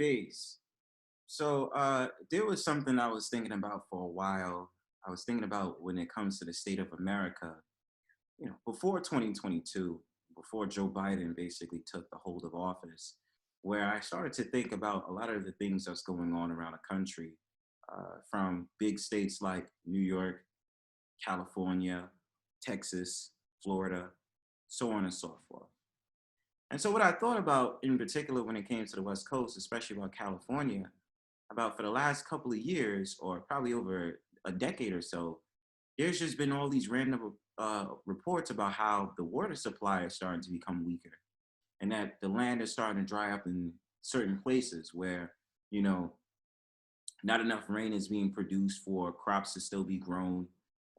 Peace. So there was something I was thinking about for a while. I was thinking about when it comes to the state of America, before 2022, before Joe Biden basically took the hold of office, where I started to think about a lot of the things that's going on around the country, from big states like New York, California, Texas, Florida, so on and so forth. And so what I thought about in particular when it came to the West Coast, especially about California, about for the last couple of years, or probably over a decade or so, there's just been all these random reports about how the water supply is starting to become weaker, and that the land is starting to dry up in certain places where, you know, not enough rain is being produced for crops to still be grown.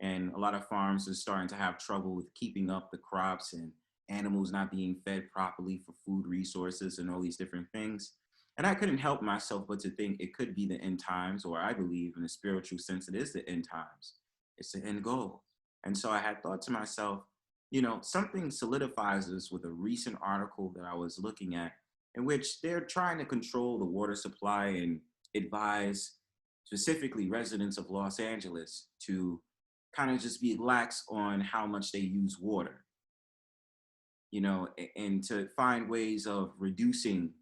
And a lot of farms are starting to have trouble with keeping up the crops, and animals not being fed properly for food resources and all these different things. And I couldn't help myself but to think it could be the end times, or I believe in a spiritual sense, it is the end times. It's the end goal. And so I had thought to myself, something solidifies this with a recent article that I was looking at, in which they're trying to control the water supply and advise specifically residents of Los Angeles to kind of just be lax on how much they use water, and to find ways of reducing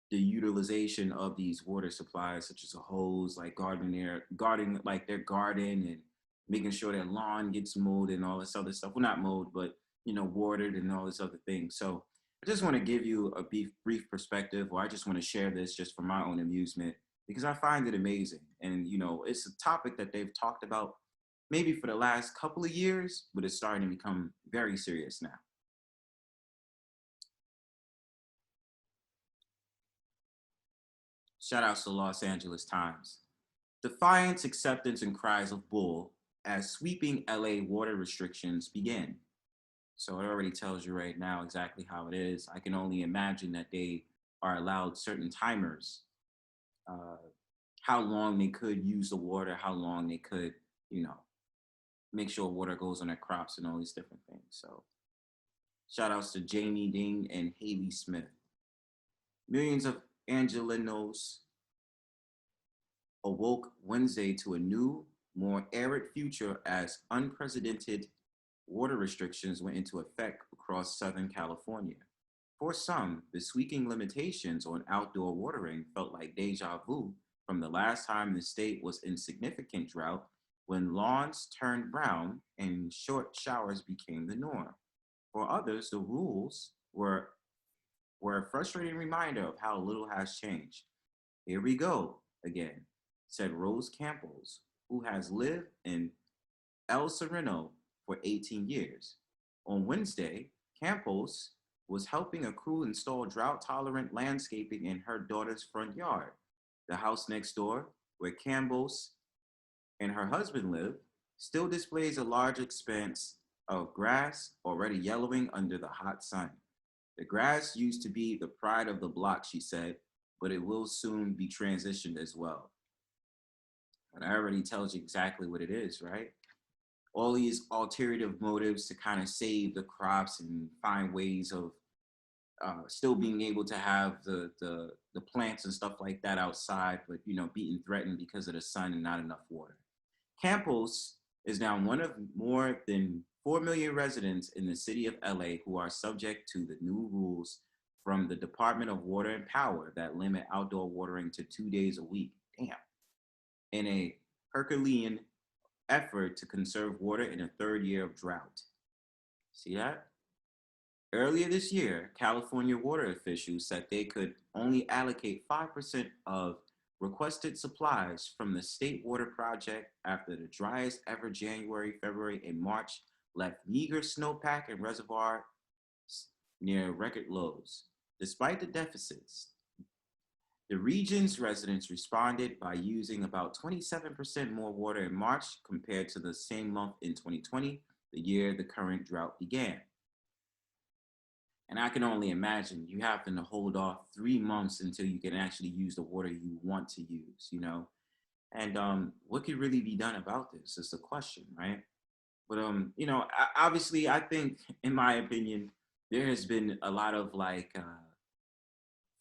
the utilization of these water supplies, such as a hose, like gardening, like their garden, and making sure their lawn gets mowed and all this other stuff. Well, not mowed, but watered and all this other things. So I just want to give you a brief perspective, or I just want to share this just for my own amusement, because I find it amazing. And it's a topic that they've talked about maybe for the last couple of years, but it's starting to become very serious now. Shout outs to Los Angeles Times. Defiance, acceptance, and cries of bull as sweeping LA water restrictions begin. So it already tells you right now exactly how it is. I can only imagine that they are allowed certain timers, uh, how long they could use the water, how long they could, you know, make sure water goes on their crops and all these different things. So shout outs to Jamie Ding and Haley Smith. Millions of Angelenos awoke Wednesday to a new, more arid future as unprecedented water restrictions went into effect across Southern California. For some, the sweeping limitations on outdoor watering felt like deja vu from the last time the state was in significant drought, when lawns turned brown and short showers became the norm. For others, the rules were a frustrating reminder of how little has changed. Here we go again, said Rose Campos, who has lived in El Sereno for 18 years. On Wednesday, Campos was helping a crew install drought-tolerant landscaping in her daughter's front yard. The house next door, where Campos and her husband live, still displays a large expanse of grass already yellowing under the hot sun. The grass used to be the pride of the block, she said, but it will soon be transitioned as well. And I already tells you exactly what it is, right? All these alternative motives to kind of save the crops and find ways of still being able to have the plants and stuff like that outside, but being threatened because of the sun and not enough water. Campos is now one of more than 4 million residents in the city of LA who are subject to the new rules from the Department of Water and Power that limit outdoor watering to 2 days a week. Damn. In a Herculean effort to conserve water in a third year of drought. See that? Earlier this year, California water officials said they could only allocate 5% of requested supplies from the state water project after the driest ever January, February, and March left meager snowpack and reservoirs near record lows. Despite the deficits, the region's residents responded by using about 27% more water in March compared to the same month in 2020, the year the current drought began. And I can only imagine you having to hold off 3 months until you can actually use the water you want to use. And what could really be done about this is the question, right? But obviously, I think, in my opinion, there has been a lot of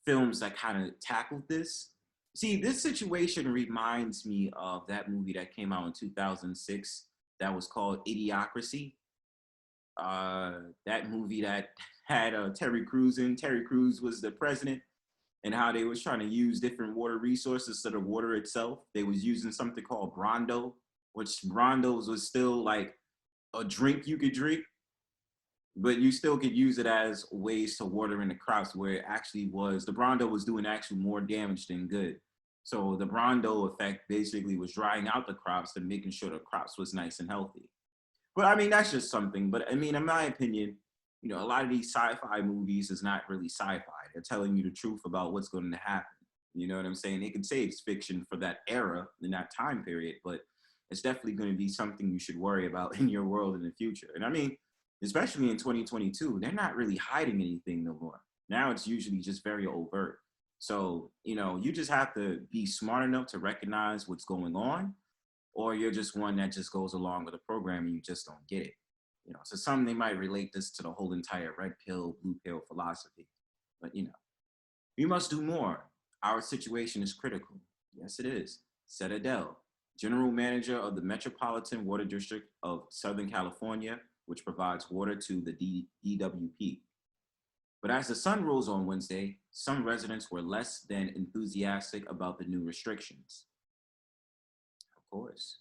films that kind of tackled this. See, this situation reminds me of that movie that came out in 2006 that was called Idiocracy. That movie that had Terry Crews in. Terry Crews was the president, and how they was trying to use different water resources to the water itself. They was using something called Brondo, which Brondos was still like a drink you could drink, but you still could use it as ways to water in the crops where it actually was, the Brondo was doing actually more damage than good. So the Brondo effect basically was drying out the crops and making sure the crops was nice and healthy. But I mean, that's just something. But I mean, in my opinion, a lot of these sci-fi movies is not really sci-fi. They're telling you the truth about what's going to happen. You know what I'm saying? They can say it's fiction for that era in that time period, but it's definitely going to be something you should worry about in your world in the future. And I mean, especially in 2022, they're not really hiding anything no more. Now it's usually just very overt. So, you just have to be smart enough to recognize what's going on, or you're just one that just goes along with the program and you just don't get it. So some they might relate this to the whole entire red pill, blue pill philosophy. But we must do more. Our situation is critical. Yes, it is, said Adele, general manager of the Metropolitan Water District of Southern California, which provides water to the DWP. But as the sun rose on Wednesday, some residents were less than enthusiastic about the new restrictions. Of course.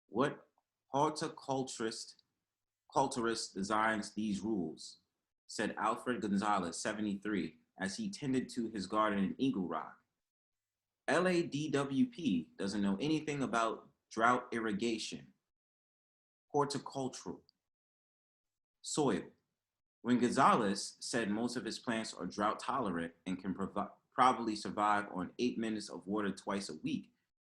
What horticulturist designs these rules, said Alfred Gonzalez, 73, as he tended to his garden in Eagle Rock. LADWP doesn't know anything about drought irrigation, horticultural, soil. When Gonzalez said most of his plants are drought tolerant and can probably survive on 8 minutes of water twice a week,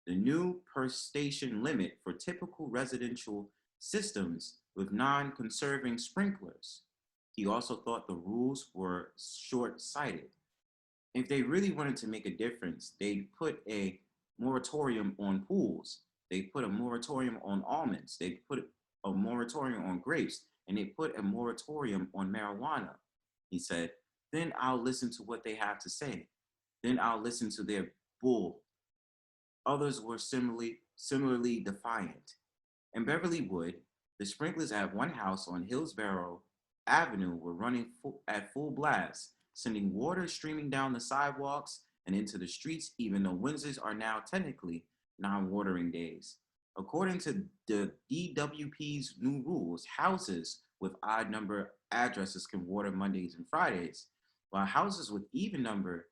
the new per station limit for typical residential systems with non-conserving sprinklers. He also thought the rules were short-sighted. If they really wanted to make a difference, they'd put a moratorium on pools. They put a moratorium on almonds. They put a moratorium on grapes, and they put a moratorium on marijuana. He said, then I'll listen to what they have to say. Then I'll listen to their bull. Others were similarly defiant. In Beverlywood, the sprinklers at one house on Hillsborough Avenue were running at full blast, sending water streaming down the sidewalks and into the streets, even though Wednesdays are now technically non-watering days. According to the DWP's new rules, houses with odd number addresses can water Mondays and Fridays, while houses with even number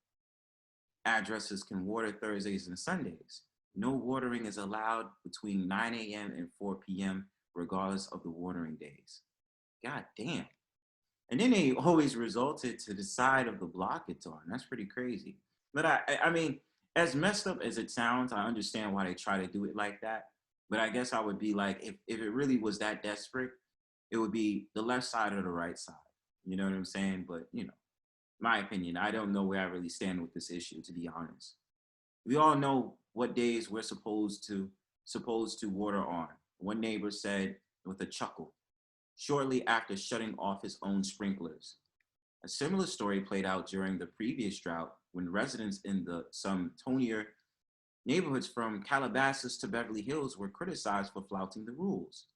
addresses can water Thursdays and Sundays. No watering is allowed between 9 a.m. and 4 p.m., regardless of the watering days. God damn. And then they always resulted to the side of the block it's on. That's pretty crazy. But I mean, as messed up as it sounds, I understand why they try to do it like that. But I guess I would be like, if it really was that desperate, it would be the left side or the right side. You know what I'm saying? But, my opinion, I don't know where I really stand with this issue, to be honest. We all know what days we're supposed to water on. One neighbor said with a chuckle, shortly after shutting off his own sprinklers. A similar story played out during the previous drought when residents in the some tonier neighborhoods from Calabasas to Beverly Hills were criticized for flouting the rules.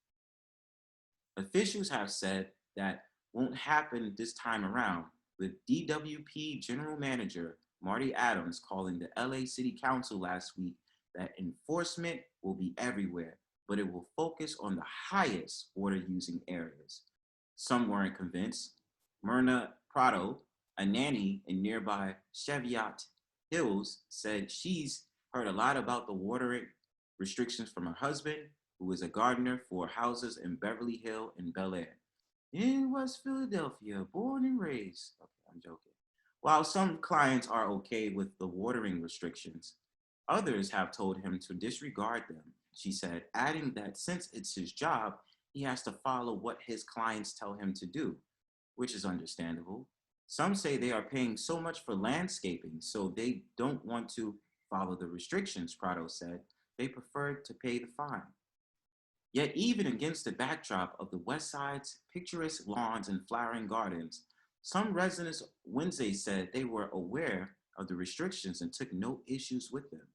Officials have said that won't happen this time around, with DWP General Manager Marty Adams calling the LA City Council last week that enforcement will be everywhere, but it will focus on the highest water-using areas. Some weren't convinced. Myrna Prado, a nanny in nearby Cheviot Hills, said she's heard a lot about the watering restrictions from her husband, who is a gardener for houses in Beverly Hills and Bel Air. In West Philadelphia, born and raised. Okay, I'm joking. While some clients are okay with the watering restrictions, others have told him to disregard them, she said, adding that since it's his job, he has to follow what his clients tell him to do, which is understandable. Some say they are paying so much for landscaping, so they don't want to follow the restrictions, Prado said. They prefer to pay the fine. Yet even against the backdrop of the West Side's picturesque lawns and flowering gardens, Some residents Wednesday said they were aware of the restrictions and took no issues with them.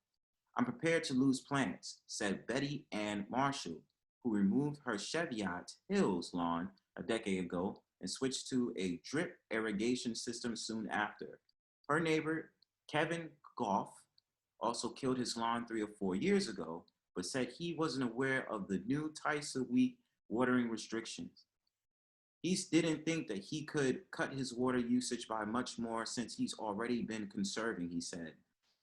I'm prepared to lose plants, said Betty Ann Marshall, who removed her Cheviot Hills lawn a decade ago and switched to a drip irrigation system soon after. Her neighbor, Kevin Goff, also killed his lawn 3 or 4 years ago, but said he wasn't aware of the new twice a week watering restrictions. He didn't think that he could cut his water usage by much more since he's already been conserving, he said.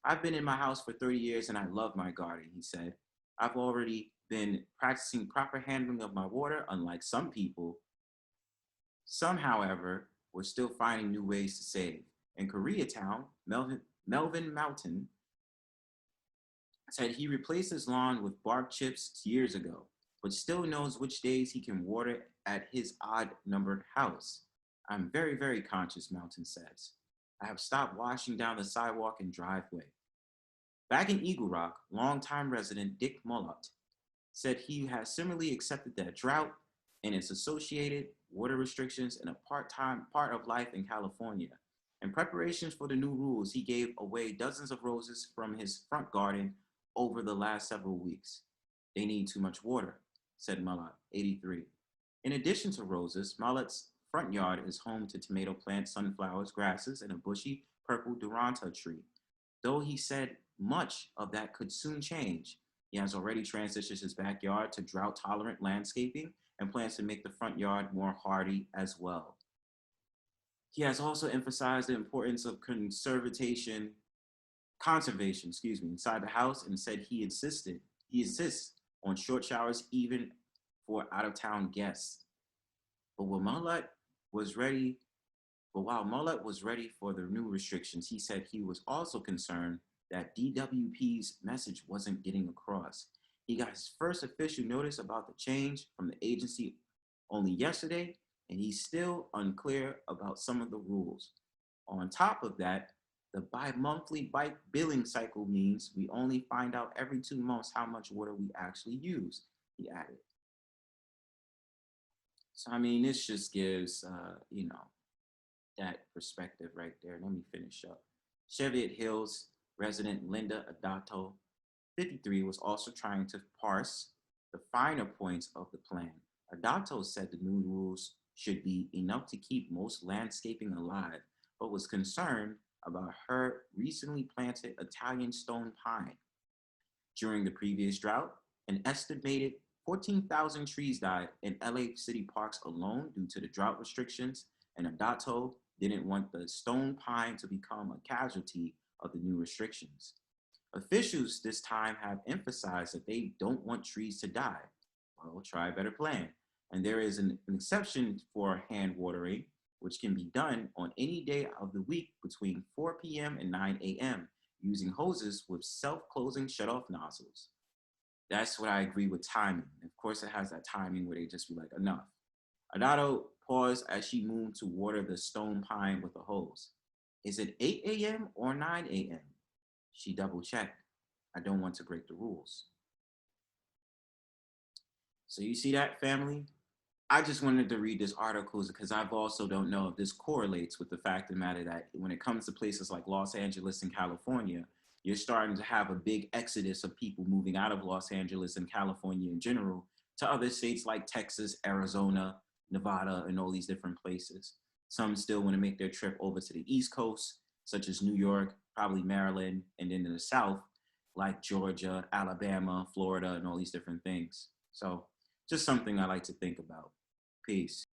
I've been in my house for 30 years and I love my garden, he said. I've already been practicing proper handling of my water, unlike some people. Some, however, were still finding new ways to save. In Koreatown, Melvin Mountain said he replaced his lawn with bark chips years ago, but still knows which days he can water at his odd numbered house. I'm very, very conscious, Mountain says. I have stopped washing down the sidewalk and driveway. Back in Eagle Rock, longtime resident Dick Mullott said he has similarly accepted that drought and its associated water restrictions in a part of life in California. In preparations for the new rules, he gave away dozens of roses from his front garden over the last several weeks. They need too much water, said Mullott, 83. In addition to roses, Mullott's front yard is home to tomato plants, sunflowers, grasses, and a bushy purple Duranta tree. Though he said much of that could soon change, he has already transitioned his backyard to drought-tolerant landscaping and plans to make the front yard more hardy as well. He has also emphasized the importance of conservation, inside the house and said he insists on short showers even for out-of-town guests. But when Mullett was ready, but while Mullett was ready for the new restrictions, he said he was also concerned that DWP's message wasn't getting across. He got his first official notice about the change from the agency only yesterday, and he's still unclear about some of the rules. On top of that, the bi-monthly bike billing cycle means we only find out every 2 months how much water we actually use, he added. So, I mean, this just gives, that perspective right there. Let me finish up. Cheviot Hills resident Linda Adato, 53, was also trying to parse the finer points of the plan. Adato said the new rules should be enough to keep most landscaping alive, but was concerned about her recently planted Italian stone pine. During the previous drought, an estimated 14,000 trees died in LA city parks alone due to the drought restrictions, and Adato didn't want the stone pine to become a casualty of the new restrictions. Officials this time have emphasized that they don't want trees to die. Well, try a better plan. And there is an exception for hand watering, which can be done on any day of the week between 4 p.m. and 9 a.m. using hoses with self-closing shutoff nozzles. That's what I agree with timing. Of course, it has that timing where they just be like, enough. Adato paused as she moved to water the stone pine with a hose. Is it 8 a.m. or 9 a.m.? She double checked. I don't want to break the rules. So you see that, family? I just wanted to read this article because I've also don't know if this correlates with the fact of the matter that when it comes to places like Los Angeles and California, you're starting to have a big exodus of people moving out of Los Angeles and California in general to other states like Texas, Arizona, Nevada, and all these different places. Some still want to make their trip over to the East Coast, such as New York, probably Maryland, and then in the South, like Georgia, Alabama, Florida, and all these different things. So just something I like to think about. Peace.